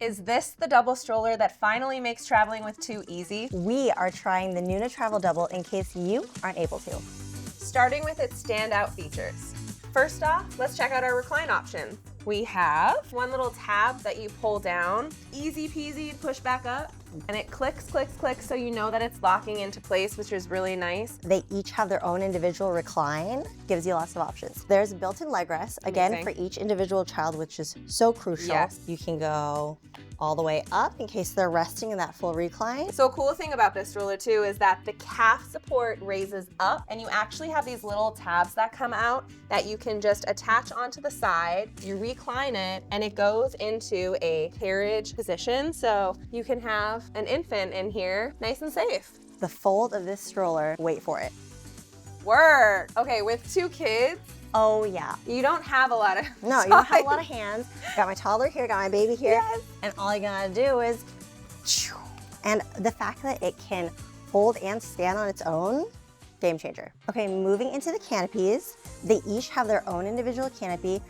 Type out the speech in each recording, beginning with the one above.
Is this the double stroller that finally makes traveling with two easy? We are trying the Nuna TRVL dubl in case you aren't able to. Starting with its standout features. First off, let's check out our recline option. We have one little tab that you pull down, easy peasy to push back up, and it clicks, clicks, clicks, so you know that it's locking into place, which is really nice. They each have their own individual recline, gives you lots of options. There's a built-in leg rest, again, for each individual child, which is so crucial. Yes. You can go all the way up in case they're resting in that full recline. So a cool thing about this stroller too is that the calf support raises up, and you actually have these little tabs that come out that you can just attach onto the side. You recline it and it goes into a carriage position, so you can have an infant in here nice and safe. The fold of this stroller, wait for it. Work. Okay, with two kids, Oh yeah. you don't have a lot of No, you don't have a lot of hands. Got my toddler here, got my baby here. Yes. And all you gotta do is, and the fact that it can hold and stand on its own, game changer. Okay, moving into the canopies, they each have their own individual canopy,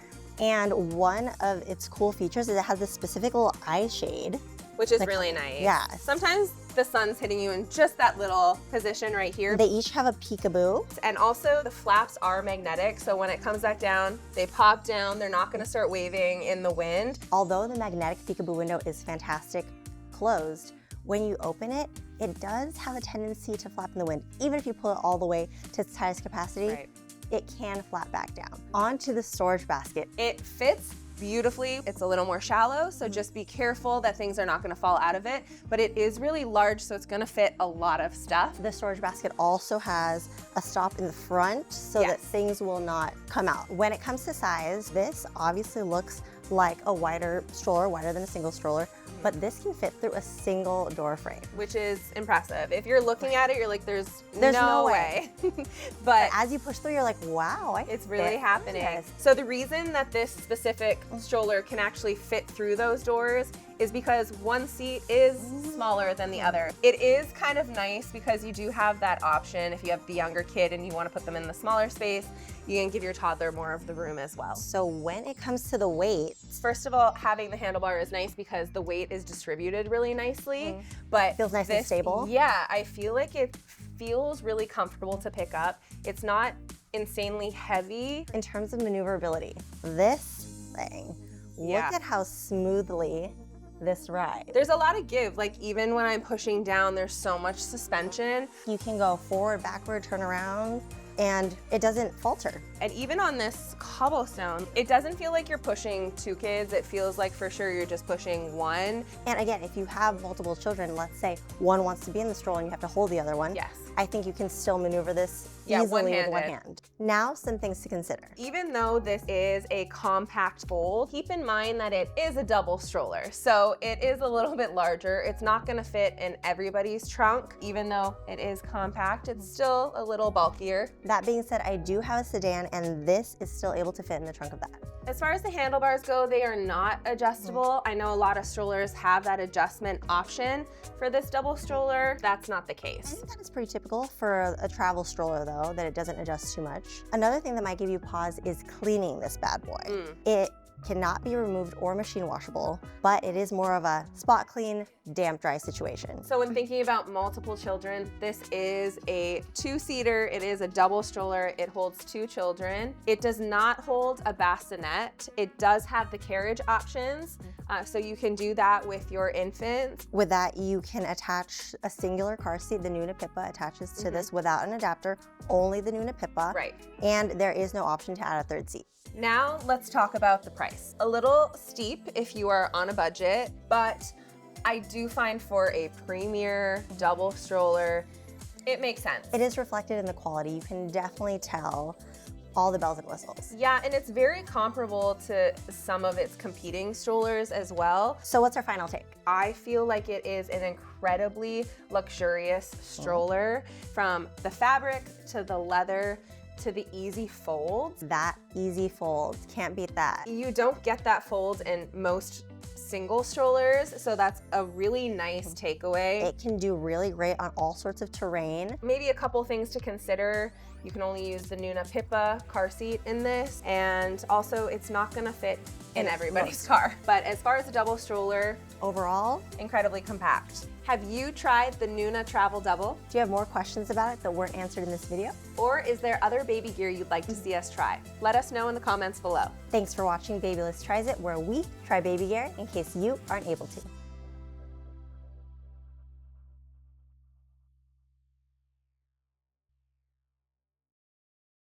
and one of its cool features is it has this specific little eye shade. which is really nice. Yeah. Sometimes the sun's hitting you in just that little position right here. They each have a peekaboo. And also the flaps are magnetic, so when it comes back down, they pop down. They're not gonna start waving in the wind. Although the magnetic peekaboo window is fantastic closed, when you open it, it does have a tendency to flap in the wind. Even if you pull it all the way to its highest capacity, Right. it can flap back down. Onto the storage basket. It fits beautifully. It's a little more shallow, so just be careful that things are not gonna fall out of it, but it is really large, so it's gonna fit a lot of stuff. The storage basket also has a stop in the front so that things will not come out. When it comes to size, this obviously looks like a wider stroller, wider than a single stroller, but this can fit through a single door frame. Which is impressive. If you're looking at it, you're like, there's no way. But But as you push through, you're like, wow, it's really fit happening. this. So the reason that this specific stroller can actually fit through those doors is because one seat is smaller than the other. It is kind of nice because you do have that option. If you have the younger kid and you want to put them in the smaller space, you can give your toddler more of the room as well. So when it comes to the weight, First of all, having the handlebar is nice because the weight is distributed really nicely, but feels nice and stable. Yeah, I feel like it feels really comfortable to pick up. It's not insanely heavy. in terms of maneuverability, this thing, Yeah. look at how smoothly this rides. There's a lot of give, like even when I'm pushing down, there's so much suspension. You can go forward, backward, turn around, and it doesn't falter. And even on this cobblestone, it doesn't feel like you're pushing two kids. It feels like for sure you're just pushing one. And again, if you have multiple children, let's say one wants to be in the stroller and you have to hold the other one, Yes. I think you can still maneuver this Yeah, easily with one one-handed. hand. Now, some things to consider. Even though this is a compact fold, keep in mind that it is a double stroller. So it is a little bit larger. It's not gonna fit in everybody's trunk. Even though it is compact, it's still a little bulkier. That being said, I do have a sedan and this is still able to fit in the trunk of that. As far as the handlebars go, they are not adjustable. I know a lot of strollers have that adjustment option. For this double stroller, that's not the I case. think that is pretty typical for a travel stroller though, that it doesn't adjust too much. Another thing that might give you pause is cleaning this bad boy. It cannot be removed or machine washable, but it is more of a spot clean, damp dry situation. So when thinking about multiple children, this is a two-seater. It is a double stroller. It holds two children. It does not hold a bassinet. It does have the carriage options, so you can do that with your infant. With that, you can attach a singular car seat. The Nuna PIPA attaches to this without an adapter, only the Nuna PIPA. Right. And there is no option to add a third seat. Now let's talk about the price. A little steep if you are on a budget, but I do find for a premier double stroller, it makes sense. It is reflected in the quality. You can definitely tell all the bells and whistles. Yeah, and it's very comparable to some of its competing strollers as well. So what's our final take? I feel like it is an incredibly luxurious stroller, from the fabric to the leather to the easy folds. That easy fold, can't beat that. You don't get that fold in most single strollers, so that's a really nice takeaway. It can do really great on all sorts of terrain. Maybe a couple things to consider You can only use the Nuna PIPA car seat in this, and also it's not gonna fit in everybody's car. But as far as the double stroller, Overall, incredibly compact. Have you tried the Nuna TRVL dubl? do you have more questions about it that weren't answered in this video? Or is there other baby gear you'd like to see us try? Let us know in the comments below. Thanks for watching Babylist Tries It, where we try baby gear in case you aren't able to.